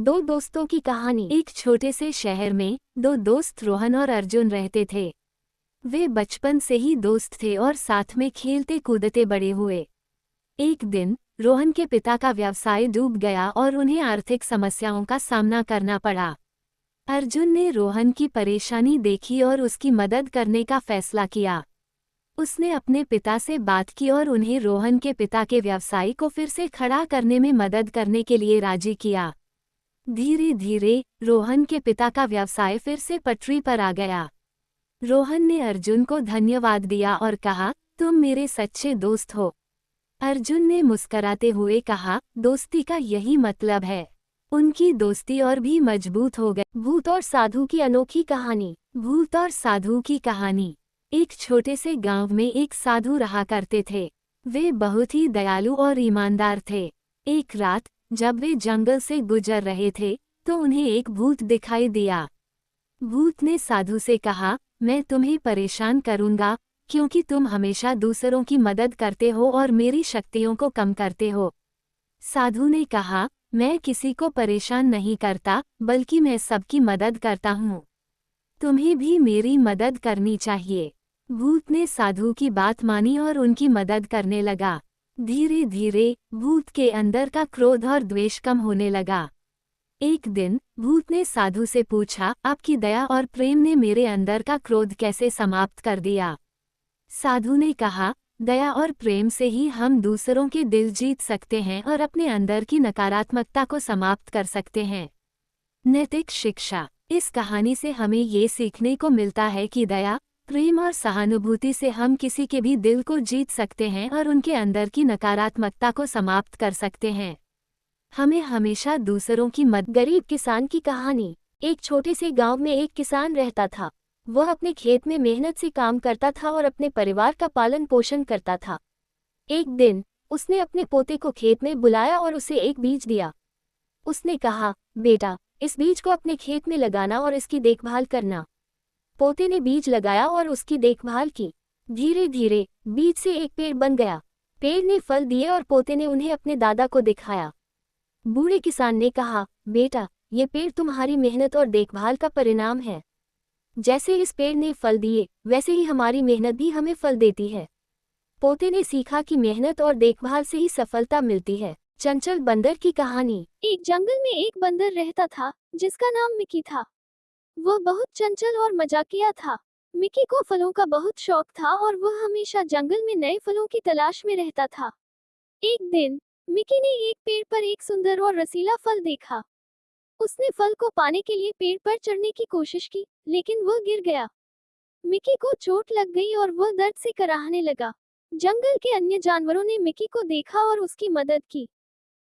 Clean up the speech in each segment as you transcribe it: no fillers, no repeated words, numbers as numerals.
दो दोस्तों की कहानी। एक छोटे से शहर में दो दोस्त रोहन और अर्जुन रहते थे। वे बचपन से ही दोस्त थे और साथ में खेलते कूदते बड़े हुए। एक दिन रोहन के पिता का व्यवसाय डूब गया और उन्हें आर्थिक समस्याओं का सामना करना पड़ा। अर्जुन ने रोहन की परेशानी देखी और उसकी मदद करने का फैसला किया। उसने अपने पिता से बात की और उन्हें रोहन के पिता के व्यवसाय को फिर से खड़ा करने में मदद करने के लिए राजी किया। धीरे धीरे रोहन के पिता का व्यवसाय फिर से पटरी पर आ गया। रोहन ने अर्जुन को धन्यवाद दिया और कहा, तुम मेरे सच्चे दोस्त हो। अर्जुन ने मुस्कराते हुए कहा, दोस्ती का यही मतलब है। उनकी दोस्ती और भी मजबूत हो गई। भूत और साधु की अनोखी कहानी। भूत और साधु की कहानी। एक छोटे से गांव में एक साधु रहा करते थे। वे बहुत ही दयालु और ईमानदार थे। एक रात जब वे जंगल से गुजर रहे थे तो उन्हें एक भूत दिखाई दिया। भूत ने साधु से कहा, मैं तुम्हें परेशान करूंगा क्योंकि तुम हमेशा दूसरों की मदद करते हो और मेरी शक्तियों को कम करते हो। साधु ने कहा, मैं किसी को परेशान नहीं करता बल्कि मैं सबकी मदद करता हूँ। तुम्हें भी मेरी मदद करनी चाहिए। भूत ने साधु की बात मानी और उनकी मदद करने लगा। धीरे धीरे भूत के अंदर का क्रोध और द्वेष कम होने लगा। एक दिन भूत ने साधु से पूछा, आपकी दया और प्रेम ने मेरे अंदर का क्रोध कैसे समाप्त कर दिया? साधु ने कहा, दया और प्रेम से ही हम दूसरों के दिल जीत सकते हैं और अपने अंदर की नकारात्मकता को समाप्त कर सकते हैं। नैतिक शिक्षा। इस कहानी से हमें ये सीखने को मिलता है कि दया, प्रेम और सहानुभूति से हम किसी के भी दिल को जीत सकते हैं और उनके अंदर की नकारात्मकता को समाप्त कर सकते हैं। हमें हमेशा दूसरों की मदद। गरीब किसान की कहानी। एक छोटे से गांव में एक किसान रहता था। वह अपने खेत में मेहनत से काम करता था और अपने परिवार का पालन पोषण करता था। एक दिन उसने अपने पोते को खेत में बुलाया और उसे एक बीज दिया। उसने कहा, बेटा, इस बीज को अपने खेत में लगाना और इसकी देखभाल करना। पोते ने बीज लगाया और उसकी देखभाल की। धीरे धीरे बीज से एक पेड़ बन गया। पेड़ ने फल दिए और पोते ने उन्हें अपने दादा को दिखाया। बूढ़े किसान ने कहा, बेटा, ये पेड़ तुम्हारी मेहनत और देखभाल का परिणाम है। जैसे इस पेड़ ने फल दिए वैसे ही हमारी मेहनत भी हमें फल देती है। पोते ने सीखा कि मेहनत और देखभाल से ही सफलता मिलती है। चंचल बंदर की कहानी। एक जंगल में एक बंदर रहता था जिसका नाम मिकी था। वह बहुत चंचल और मजाकिया था। मिकी को फलों का बहुत शौक था और वह हमेशा जंगल में नए फलों की तलाश में रहता था। एक दिन मिकी ने एक पेड़ पर एक सुंदर और रसीला फल देखा। उसने फल को पाने के लिए पेड़ पर चढ़ने की कोशिश की, लेकिन वह गिर गया। मिकी को चोट लग गई और वह दर्द से कराहने लगा। जंगल के अन्य जानवरों ने मिकी को देखा और उसकी मदद की।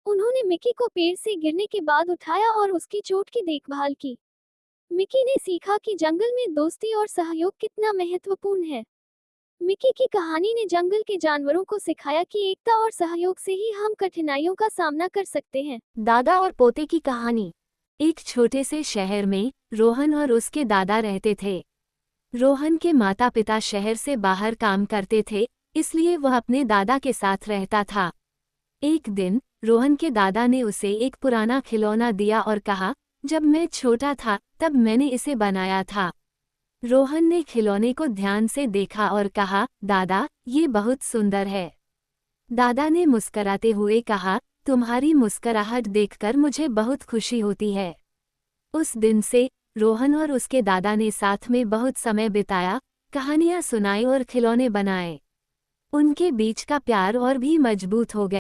उन्होंने मिकी को पेड़ से गिरने के बाद उठाया और उसकी चोट की देखभाल की। मिकी ने सीखा कि जंगल में दोस्ती और सहयोग कितना महत्वपूर्ण है। मिकी की कहानी ने जंगल के जानवरों को सिखाया कि एकता और सहयोग से ही हम कठिनाइयों का सामना कर सकते हैं। दादा और पोते की कहानी। एक छोटे से शहर में रोहन और उसके दादा रहते थे। रोहन के माता पिता शहर से बाहर काम करते थे, इसलिए वह अपने दादा के साथ रहता था। एक दिन रोहन के दादा ने उसे एक पुराना खिलौना दिया और कहा, जब मैं छोटा था तब मैंने इसे बनाया था। रोहन ने खिलौने को ध्यान से देखा और कहा, दादा, ये बहुत सुंदर है। दादा ने मुस्कराते हुए कहा, तुम्हारी मुस्कुराहट देखकर मुझे बहुत खुशी होती है। उस दिन से रोहन और उसके दादा ने साथ में बहुत समय बिताया, कहानियां सुनाई और खिलौने बनाए। उनके बीच का प्यार और भी मजबूत हो गया।